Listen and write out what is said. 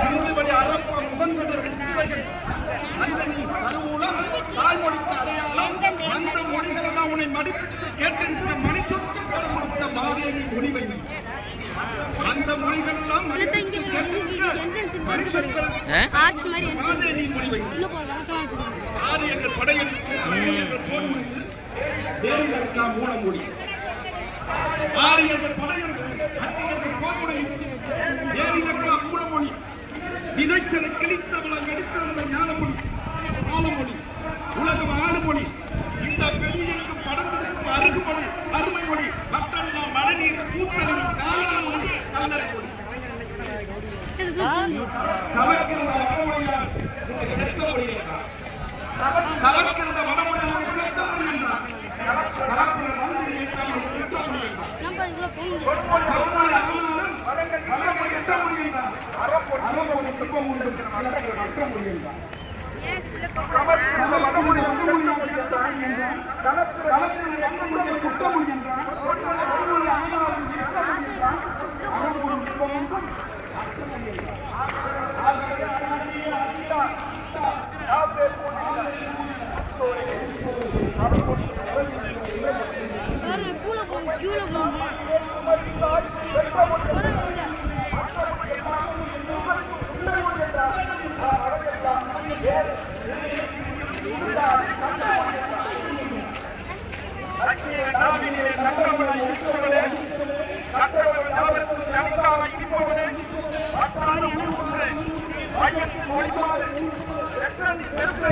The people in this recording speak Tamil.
சிந்துவழி அறப்ப முதன்றது கருவூலம் தாய்மொழிக்கு அடையாளம் அந்த மொழிகள் எல்லாம் உன்னை மடிப்பிட்டு கேட்டிருக்க மணிச்சொற்கு படம் கொடுத்த மாதேவி மொழிவங்கி அந்த மொழிகள் எல்லாம் மாதேவி மொழிவங்கி ஆரியர்கள் படையெடுப்பு போர் முடிந்து தேர்ந்தெடுக்கா மூலமொழி ஆரியர்கள் படையெடுப்பு போர் முடிந்து தேர்ந்தெடுக்கா மூலமொழி விதைச்சதை கிழித்தவளை எடுத்திருந்த ஞானமொழி ஆலமொழி உலகம் ஆடுமொழி இந்த வெளியெங்கும் படர்ந்திருக்கும் அருகுமொழி அருமை மொழி மற்றெல்லாம் மழைநீர் கூட்டலின் காலன மொழி கல்லறை மொழி சமக்கிருந்த வடமொழியார் செத்த மொழி என்றார் சமக்கிருந்த வடமொழியார் செத்த மொழி என்றார் கலப்புற வந்து இயக்காமல் குற்ற மொழி என்றார் அறமொழி துன்பம் உண்டு மற்ற மொழி என்றார் வடமொழி வடமொழி என்றார் கலப்புற குற்ற மொழி என்றார் வடமொழி ஆனாலும் குற்ற மொழி என்றார் அறமொழி துன்பம் உண்டு மற்ற மொழி என்றார்